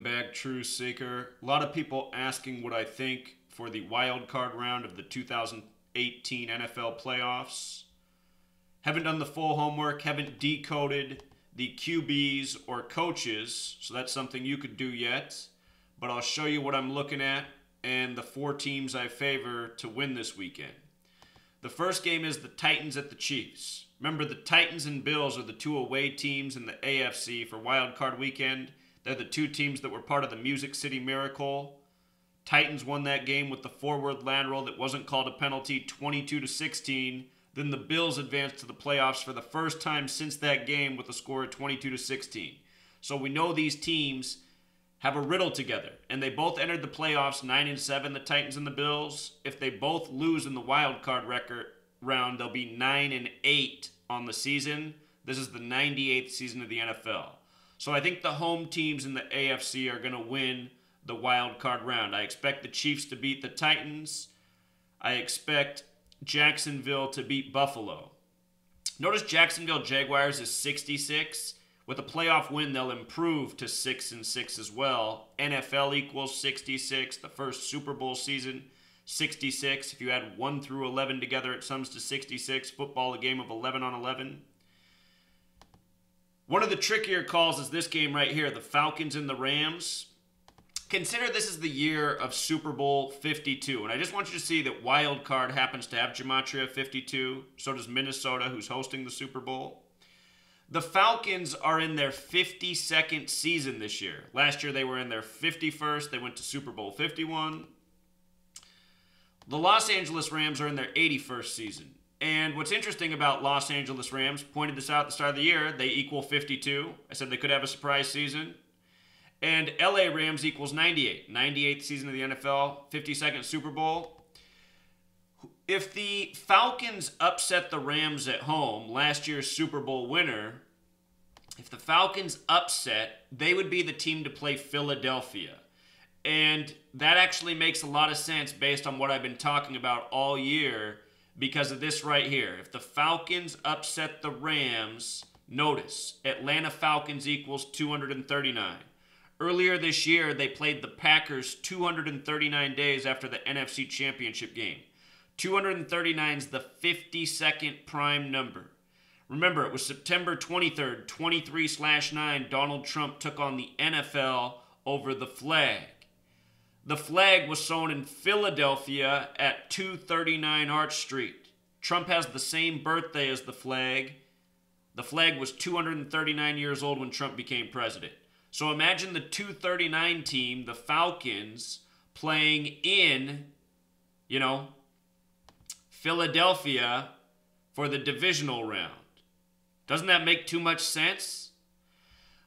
Back, True Seeker. A lot of people asking what I think for the wild card round of the 2018 NFL playoffs. Haven't done the full homework, haven't decoded the QBs or coaches, so that's something you could do yet. But I'll show you what I'm looking at and the four teams I favor to win this weekend. The first game is the Titans at the Chiefs. Remember, the Titans and Bills are the two away teams in the AFC for wild card weekend. They're the two teams that were part of the Music City Miracle. Titans won that game with the forward lateral that wasn't called a penalty, 22-16. Then the Bills advanced to the playoffs for the first time since that game with a score of 22-16. So we know these teams have a riddle together, and they both entered the playoffs 9-7, the Titans and the Bills. If they both lose in the wild card record round, they'll be 9-8 on the season. This is the 98th season of the NFL. So I think the home teams in the AFC are going to win the wild card round. I expect the Chiefs to beat the Titans. I expect Jacksonville to beat Buffalo. Notice Jacksonville Jaguars is 66. With a playoff win, they'll improve to 6-6 as well. NFL equals 66. The first Super Bowl season, 66. If you add 1 through 11 together, it sums to 66. Football, a game of 11 on 11. One of the trickier calls is this game right here, the Falcons and the Rams. Consider this is the year of Super Bowl 52. And I just want you to see that Wild Card happens to have Gematria 52. So does Minnesota, who's hosting the Super Bowl. The Falcons are in their 52nd season this year. Last year they were in their 51st. They went to Super Bowl 51. The Los Angeles Rams are in their 81st season. And what's interesting about Los Angeles Rams, pointed this out at the start of the year, they equal 52. I said they could have a surprise season. And LA Rams equals 98. 98th season of the NFL, 52nd Super Bowl. If the Falcons upset the Rams at home, last year's Super Bowl winner, if the Falcons upset, they would be the team to play Philadelphia. And that actually makes a lot of sense based on what I've been talking about all year, because of this right here. If the Falcons upset the Rams, notice, Atlanta Falcons equals 239. Earlier this year, they played the Packers 239 days after the NFC Championship game. 239 is the 52nd prime number. Remember, it was September 23rd, 23/9, Donald Trump took on the NFL over the flag. The flag was sewn in Philadelphia at 239 Arch Street. Trump has the same birthday as the flag. The flag was 239 years old when Trump became president. So imagine the 239 team, the Falcons, playing in, Philadelphia for the divisional round. Doesn't that make too much sense?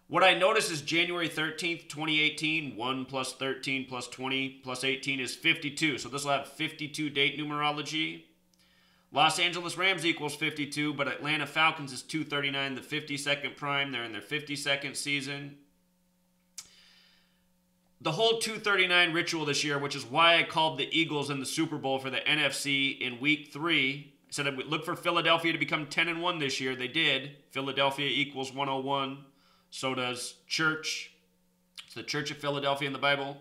What I notice is January 13th, 2018, 1 plus 13 plus 20 plus 18 is 52. So this will have 52 date numerology. Los Angeles Rams equals 52, but Atlanta Falcons is 239, the 52nd prime. They're in their 52nd season. The whole 239 ritual this year, which is why I called the Eagles in the Super Bowl for the NFC in week 3. I said I would look for Philadelphia to become 10-1 this year. They did. Philadelphia equals 101. So does church. It's the Church of Philadelphia in the Bible.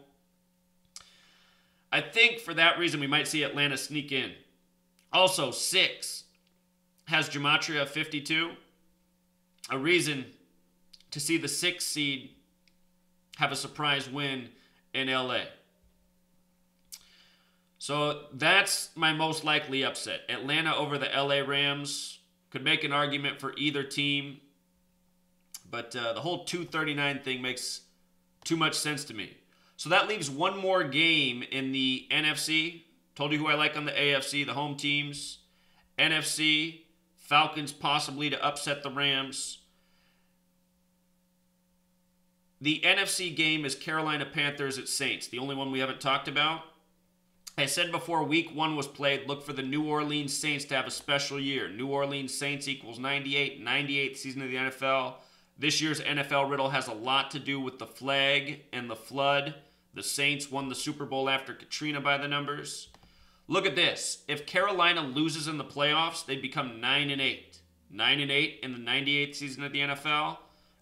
I think for that reason we might see Atlanta sneak in. Also, 6 has Gematria 52. A reason to see the 6th seed have a surprise win in LA. So that's my most likely upset. Atlanta over the LA Rams. Could make an argument for either team. But the whole 239 thing makes too much sense to me. So that leaves one more game in the NFC. Told you who I like on the AFC, the home teams. NFC, Falcons possibly to upset the Rams. The NFC game is Carolina Panthers at Saints, the only one we haven't talked about. I said before week 1 was played, look for the New Orleans Saints to have a special year. New Orleans Saints equals 98, 98th season of the NFL. This year's NFL riddle has a lot to do with the flag and the flood. The Saints won the Super Bowl after Katrina by the numbers. Look at this. If Carolina loses in the playoffs, they'd become 9-8. 9-8 in the 98th season of the NFL.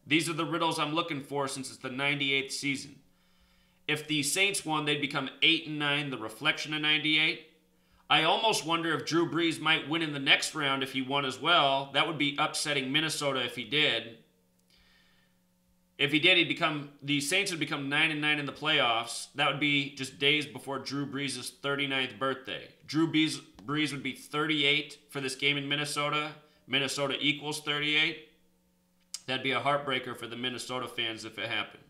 These are the riddles I'm looking for since it's the 98th season. If the Saints won, they'd become 8-9, the reflection of 98. I almost wonder if Drew Brees might win in the next round if he won as well. That would be upsetting Minnesota if he did. If he did, the Saints would become 9-9 in the playoffs. That would be just days before Drew Brees' 39th birthday. Drew Brees would be 38 for this game in Minnesota. Minnesota equals 38. That'd be a heartbreaker for the Minnesota fans if it happened.